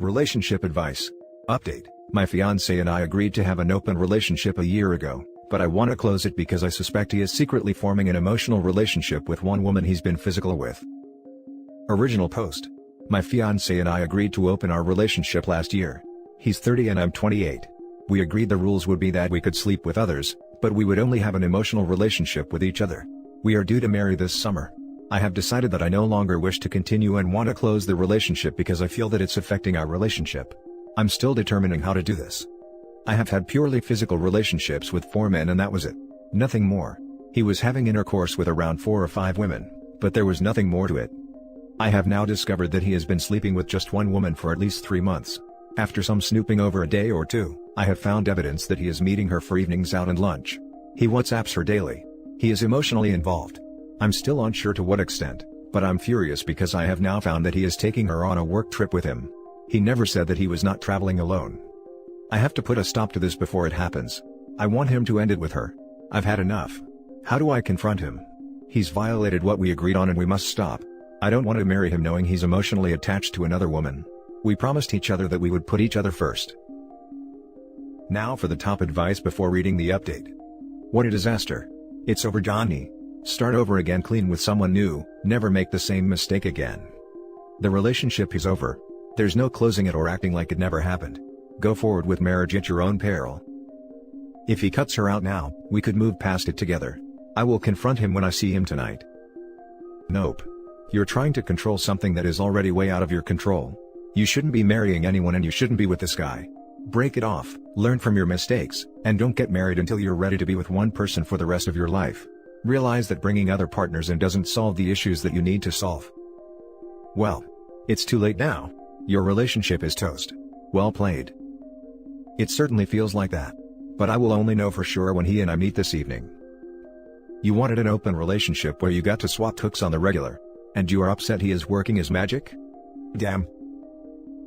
Relationship advice. Update. My fiancé and I agreed to have an open relationship a year ago, but I want to close it because I suspect he is secretly forming an emotional relationship with one woman he's been physical with. Original post. My fiancé and I agreed to open our relationship last year. He's 30 and I'm 28. We agreed the rules would be that we could sleep with others, but we would only have an emotional relationship with each other. We are due to marry this summer. I have decided that I no longer wish to continue and want to close the relationship because I feel that it's affecting our relationship. I'm still determining how to do this. I have had purely physical relationships with 4 men and that was it. Nothing more. He was having intercourse with around 4 or 5 women, but there was nothing more to it. I have now discovered that he has been sleeping with just one woman for at least 3 months. After some snooping over a day or two, I have found evidence that he is meeting her for evenings out and lunch. He WhatsApps her daily. He is emotionally involved. I'm still unsure to what extent, but I'm furious because I have now found that he is taking her on a work trip with him. He never said that he was not traveling alone. I have to put a stop to this before it happens. I want him to end it with her. I've had enough. How do I confront him? He's violated what we agreed on and we must stop. I don't want to marry him knowing he's emotionally attached to another woman. We promised each other that we would put each other first. Now for the top advice before reading the update. What a disaster. It's over, Johnny. Start over again, clean with someone new, never make the same mistake again. The relationship is over. There's no closing it or acting like it never happened. Go forward with marriage at your own peril. If he cuts her out now, we could move past it together. I will confront him when I see him tonight. Nope. You're trying to control something that is already way out of your control. You shouldn't be marrying anyone and you shouldn't be with this guy. Break it off, learn from your mistakes, and don't get married until you're ready to be with one person for the rest of your life. Realize that bringing other partners in doesn't solve the issues that you need to solve. Well, it's too late now. Your relationship is toast. Well played. It certainly feels like that. But I will only know for sure when he and I meet this evening. You wanted an open relationship where you got to swap hooks on the regular. And you are upset he is working his magic? Damn.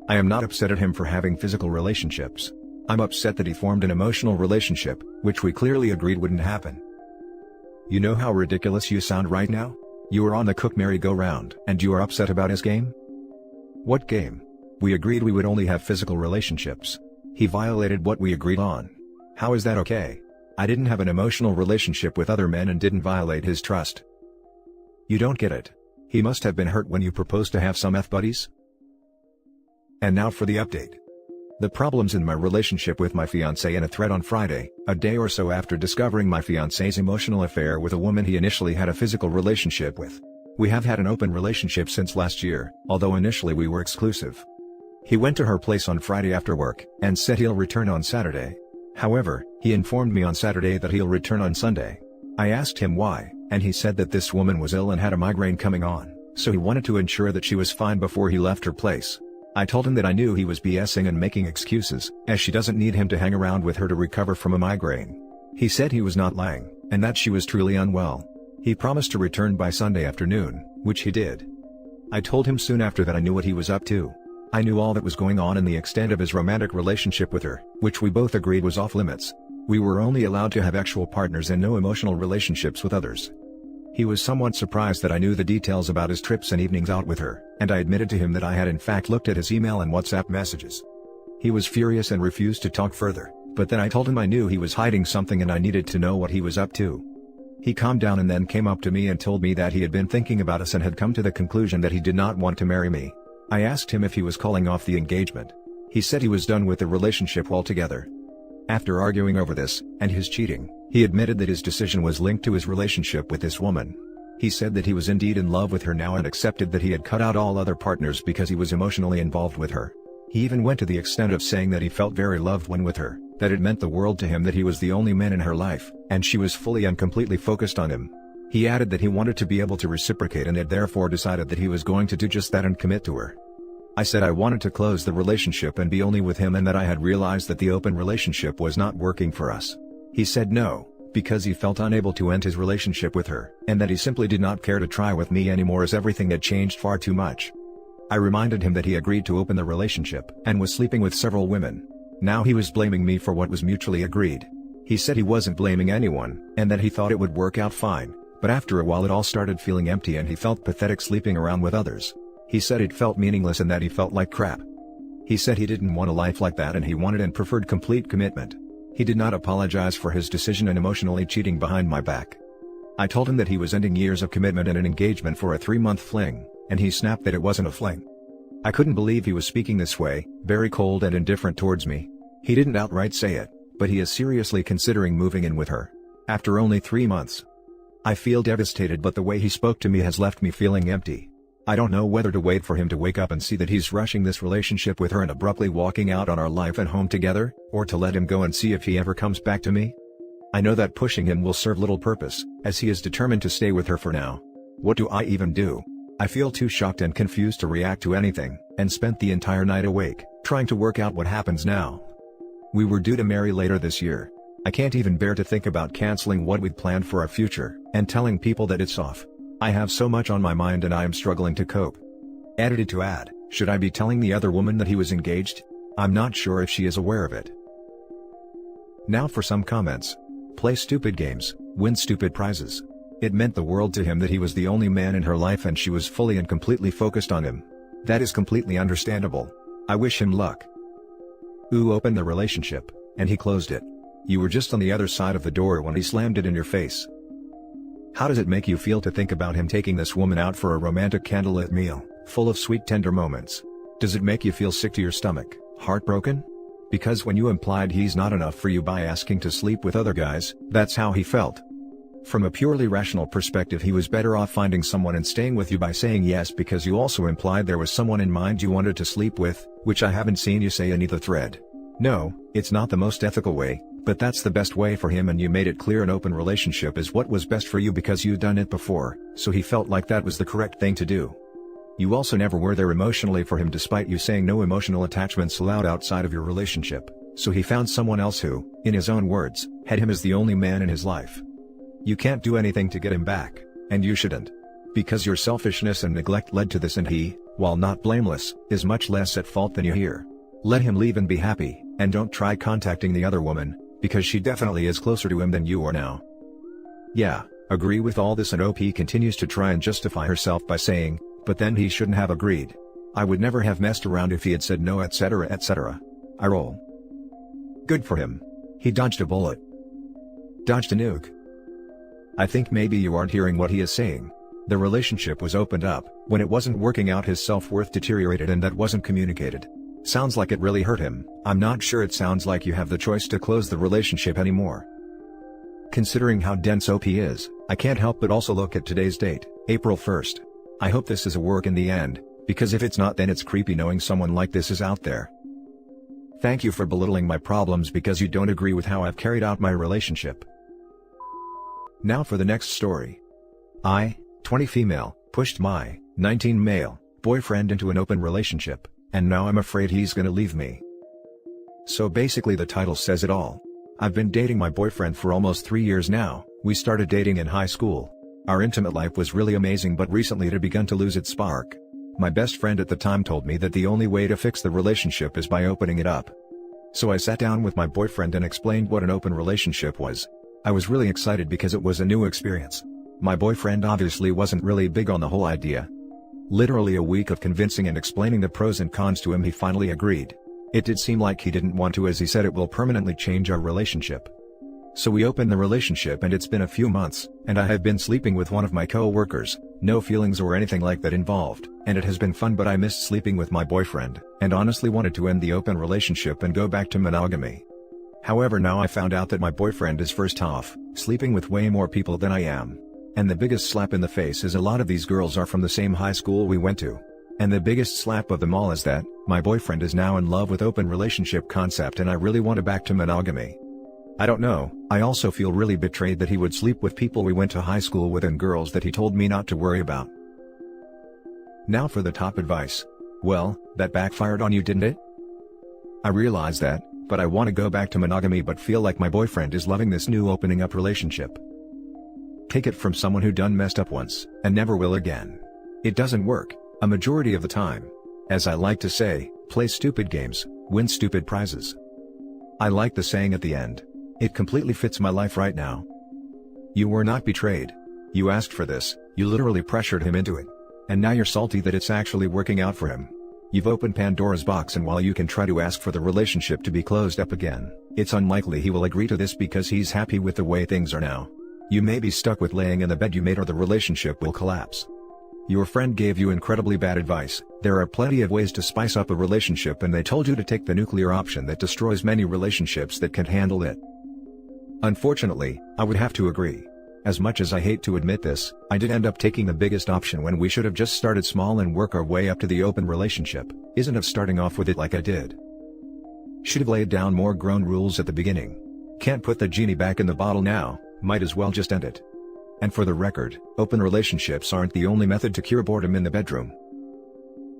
I am not upset at him for having physical relationships. I'm upset that he formed an emotional relationship, which we clearly agreed wouldn't happen. You know how ridiculous you sound right now? You are on the cook merry-go-round and you are upset about his game? What game? We agreed we would only have physical relationships. He violated what we agreed on. How is that okay? I didn't have an emotional relationship with other men and didn't violate his trust. You don't get it. He must have been hurt when you proposed to have some F-buddies? And now for the update. The problems in my relationship with my fiancé and a thread on Friday, a day or so after discovering my fiancé's emotional affair with a woman he initially had a physical relationship with. We have had an open relationship since last year, although initially we were exclusive. He went to her place on Friday after work, and said he'll return on Saturday. However, he informed me on Saturday that he'll return on Sunday. I asked him why, and he said that this woman was ill and had a migraine coming on, so he wanted to ensure that she was fine before he left her place. I told him that I knew he was BSing and making excuses, as she doesn't need him to hang around with her to recover from a migraine. He said he was not lying, and that she was truly unwell. He promised to return by Sunday afternoon, which he did. I told him soon after that I knew what he was up to. I knew all that was going on and the extent of his romantic relationship with her, which we both agreed was off limits. We were only allowed to have actual partners and no emotional relationships with others. He was somewhat surprised that I knew the details about his trips and evenings out with her, and I admitted to him that I had in fact looked at his email and WhatsApp messages. He was furious and refused to talk further, but then I told him I knew he was hiding something and I needed to know what he was up to. He calmed down and then came up to me and told me that he had been thinking about us and had come to the conclusion that he did not want to marry me. I asked him if he was calling off the engagement. He said he was done with the relationship altogether. After arguing over this, and his cheating, he admitted that his decision was linked to his relationship with this woman. He said that he was indeed in love with her now and accepted that he had cut out all other partners because he was emotionally involved with her. He even went to the extent of saying that he felt very loved when with her, that it meant the world to him that he was the only man in her life, and she was fully and completely focused on him. He added that he wanted to be able to reciprocate and had therefore decided that he was going to do just that and commit to her. I said I wanted to close the relationship and be only with him and that I had realized that the open relationship was not working for us. He said no, because he felt unable to end his relationship with her, and that he simply did not care to try with me anymore as everything had changed far too much. I reminded him that he agreed to open the relationship and was sleeping with several women. Now he was blaming me for what was mutually agreed. He said he wasn't blaming anyone, and that he thought it would work out fine, but after a while it all started feeling empty and he felt pathetic sleeping around with others. He said it felt meaningless and that he felt like crap. He said he didn't want a life like that and he wanted and preferred complete commitment. He did not apologize for his decision and emotionally cheating behind my back. I told him that he was ending years of commitment and an engagement for a 3-month fling, and he snapped that it wasn't a fling. I couldn't believe he was speaking this way, very cold and indifferent towards me. He didn't outright say it, but he is seriously considering moving in with her. After only 3 months. I feel devastated, but the way he spoke to me has left me feeling empty. I don't know whether to wait for him to wake up and see that he's rushing this relationship with her and abruptly walking out on our life and home together, or to let him go and see if he ever comes back to me. I know that pushing him will serve little purpose, as he is determined to stay with her for now. What do I even do? I feel too shocked and confused to react to anything, and spent the entire night awake, trying to work out what happens now. We were due to marry later this year. I can't even bear to think about canceling what we'd planned for our future, and telling people that it's off. I have so much on my mind and I am struggling to cope. Edited to add, should I be telling the other woman that he was engaged? I'm not sure if she is aware of it. Now for some comments. Play stupid games, win stupid prizes. It meant the world to him that he was the only man in her life and she was fully and completely focused on him. That is completely understandable. I wish him luck. Ooh, opened the relationship, and he closed it. You were just on the other side of the door when he slammed it in your face. How does it make you feel to think about him taking this woman out for a romantic candlelit meal, full of sweet tender moments? Does it make you feel sick to your stomach, heartbroken? Because when you implied he's not enough for you by asking to sleep with other guys, that's how he felt. From a purely rational perspective, he was better off finding someone and staying with you by saying yes, because you also implied there was someone in mind you wanted to sleep with, which I haven't seen you say in either thread. No, it's not the most ethical way, but that's the best way for him, and you made it clear an open relationship is what was best for you because you'd done it before, so he felt like that was the correct thing to do. You also never were there emotionally for him despite you saying no emotional attachments allowed outside of your relationship, so he found someone else who, in his own words, had him as the only man in his life. You can't do anything to get him back, and you shouldn't. Because your selfishness and neglect led to this, and he, while not blameless, is much less at fault than you hear. Let him leave and be happy, and don't try contacting the other woman, because she definitely is closer to him than you are now. Yeah, agree with all this, and OP continues to try and justify herself by saying, but then he shouldn't have agreed. I would never have messed around if he had said no, etc., etc. I roll. Good for him. He dodged a bullet. Dodged a nuke. I think maybe you aren't hearing what he is saying. The relationship was opened up, when it wasn't working out his self-worth deteriorated, and that wasn't communicated. Sounds like it really hurt him. I'm not sure it sounds like you have the choice to close the relationship anymore. Considering how dense OP is, I can't help but also look at today's date, April 1st. I hope this is a work in the end, because if it's not, then it's creepy knowing someone like this is out there. Thank you for belittling my problems because you don't agree with how I've carried out my relationship. Now for the next story. I, 20 female, pushed my, 19 male, boyfriend into an open relationship, and now I'm afraid he's gonna leave me. So basically the title says it all. I've been dating my boyfriend for almost 3 years now. We started dating in high school. Our intimate life was really amazing, but recently it had begun to lose its spark. My best friend at the time told me that the only way to fix the relationship is by opening it up. So I sat down with my boyfriend and explained what an open relationship was. I was really excited because it was a new experience. My boyfriend obviously wasn't really big on the whole idea. Literally a week of convincing and explaining the pros and cons to him, he finally agreed. It did seem like he didn't want to, as he said it will permanently change our relationship. So we opened the relationship and it's been a few months, and I have been sleeping with one of my co-workers, no feelings or anything like that involved, and it has been fun, but I missed sleeping with my boyfriend, and honestly wanted to end the open relationship and go back to monogamy. However, now I found out that my boyfriend is first off, sleeping with way more people than I am. And the biggest slap in the face is a lot of these girls are from the same high school we went to. And the biggest slap of them all is that, my boyfriend is now in love with open relationship concept, and I really want to back to monogamy. I don't know, I also feel really betrayed that he would sleep with people we went to high school with and girls that he told me not to worry about. Now for the top advice. Well, that backfired on you, didn't it? I realize that, but I want to go back to monogamy but feel like my boyfriend is loving this new opening up relationship. Take it from someone who done messed up once, and never will again. It doesn't work, a majority of the time. As I like to say, play stupid games, win stupid prizes. I like the saying at the end. It completely fits my life right now. You were not betrayed. You asked for this, you literally pressured him into it. And now you're salty that it's actually working out for him. You've opened Pandora's box, and while you can try to ask for the relationship to be closed up again, it's unlikely he will agree to this because he's happy with the way things are now. You may be stuck with laying in the bed you made, or the relationship will collapse. Your friend gave you incredibly bad advice. There are plenty of ways to spice up a relationship, and they told you to take the nuclear option that destroys many relationships that can't handle it. Unfortunately, I would have to agree. As much as I hate to admit this, I did end up taking the biggest option when we should have just started small and work our way up to the open relationship, isn't of starting off with it like I did. Should have laid down more grown rules at the beginning. Can't put the genie back in the bottle now, might as well just end it. And for the record, open relationships aren't the only method to cure boredom in the bedroom.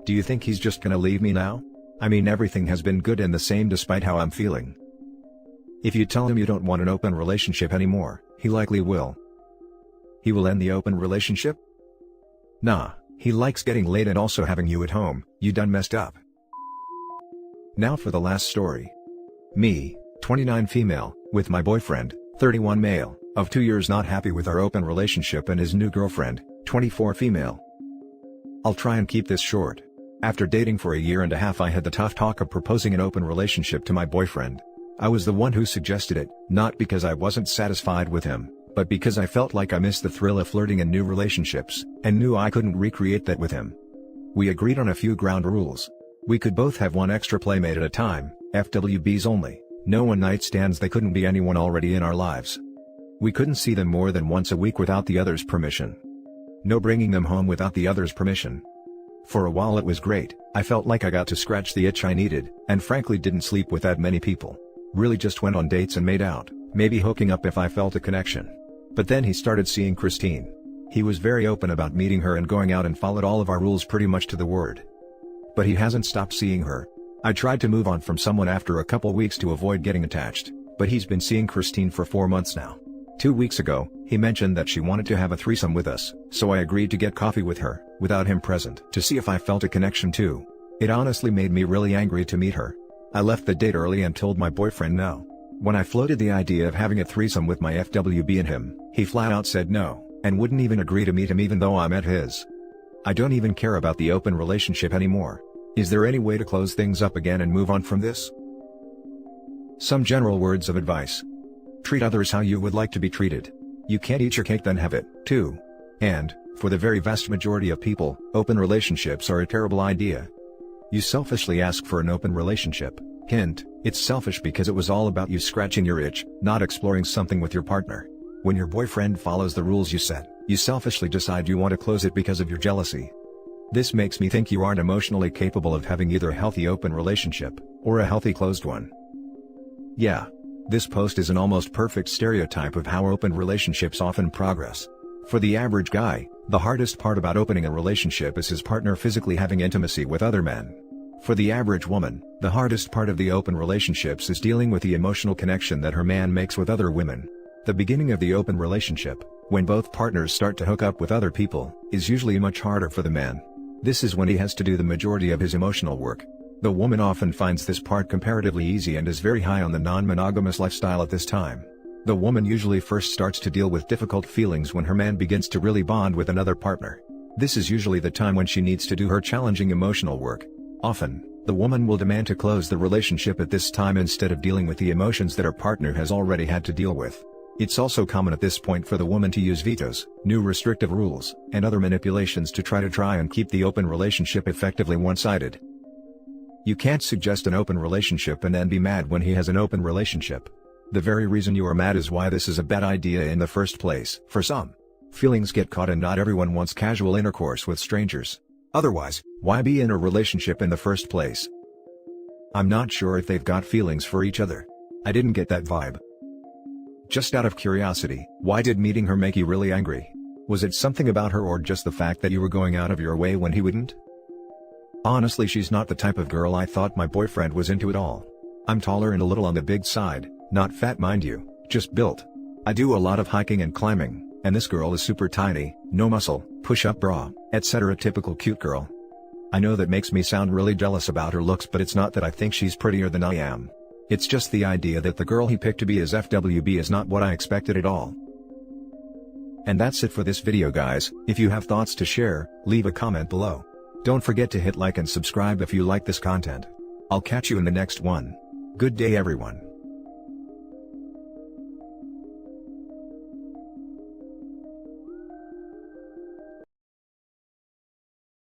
Do you think he's just gonna leave me now? I mean, everything has been good and the same despite how I'm feeling. If you tell him you don't want an open relationship anymore, he likely will. He will end the open relationship? Nah, he likes getting laid and also having you at home. You done messed up. Now for the last story. Me, 29 female, with my boyfriend, 31 male, of 2 years not happy with our open relationship, and his new girlfriend, 24 female. I'll try and keep this short. After dating for a year and a half, I had the tough talk of proposing an open relationship to my boyfriend. I was the one who suggested it, not because I wasn't satisfied with him, but because I felt like I missed the thrill of flirting in new relationships, and knew I couldn't recreate that with him. We agreed on a few ground rules. We could both have one extra playmate at a time, FWBs only, no one-night stands. They couldn't be anyone already in our lives. We couldn't see them more than once a week without the other's permission. No bringing them home without the other's permission. For a while it was great. I felt like I got to scratch the itch I needed, and frankly didn't sleep with that many people. Really just went on dates and made out, maybe hooking up if I felt a connection. But then he started seeing Christine. He was very open about meeting her and going out and followed all of our rules pretty much to the word. But he hasn't stopped seeing her. I tried to move on from someone after a couple weeks to avoid getting attached, but he's been seeing Christine for 4 months now. 2 weeks ago, he mentioned that she wanted to have a threesome with us, so I agreed to get coffee with her, without him present, to see if I felt a connection too. It honestly made me really angry to meet her. I left the date early and told my boyfriend no. When I floated the idea of having a threesome with my FWB and him, he flat out said no, and wouldn't even agree to meet him even though I met his. I don't even care about the open relationship anymore. Is there any way to close things up again and move on from this? Some general words of advice. Treat others how you would like to be treated. You can't eat your cake then have it, too. And, for the very vast majority of people, open relationships are a terrible idea. You selfishly ask for an open relationship. Hint, it's selfish because it was all about you scratching your itch, not exploring something with your partner. When your boyfriend follows the rules you set, you selfishly decide you want to close it because of your jealousy. This makes me think you aren't emotionally capable of having either a healthy open relationship, or a healthy closed one. Yeah. This post is an almost perfect stereotype of how open relationships often progress. For the average guy, the hardest part about opening a relationship is his partner physically having intimacy with other men. For the average woman, the hardest part of the open relationships is dealing with the emotional connection that her man makes with other women. The beginning of the open relationship, when both partners start to hook up with other people, is usually much harder for the man. This is when he has to do the majority of his emotional work. The woman often finds this part comparatively easy and is very high on the non-monogamous lifestyle at this time. The woman usually first starts to deal with difficult feelings when her man begins to really bond with another partner. This is usually the time when she needs to do her challenging emotional work. Often, the woman will demand to close the relationship at this time instead of dealing with the emotions that her partner has already had to deal with. It's also common at this point for the woman to use vetoes, new restrictive rules, and other manipulations to try and keep the open relationship effectively one-sided. You can't suggest an open relationship and then be mad when he has an open relationship. The very reason you are mad is why this is a bad idea in the first place. For some, feelings get caught and not everyone wants casual intercourse with strangers. Otherwise, why be in a relationship in the first place? I'm not sure if they've got feelings for each other. I didn't get that vibe. Just out of curiosity, why did meeting her make you really angry? Was it something about her or just the fact that you were going out of your way when he wouldn't? Honestly, she's not the type of girl I thought my boyfriend was into at all. I'm taller and a little on the big side, not fat mind you, just built. I do a lot of hiking and climbing, and this girl is super tiny, no muscle, push-up bra, etc. Typical cute girl. I know that makes me sound really jealous about her looks, but it's not that I think she's prettier than I am. It's just the idea that the girl he picked to be his FWB is not what I expected at all. And that's it for this video guys. If you have thoughts to share, leave a comment below. Don't forget to hit like and subscribe if you like this content. I'll catch you in the next one. Good day everyone.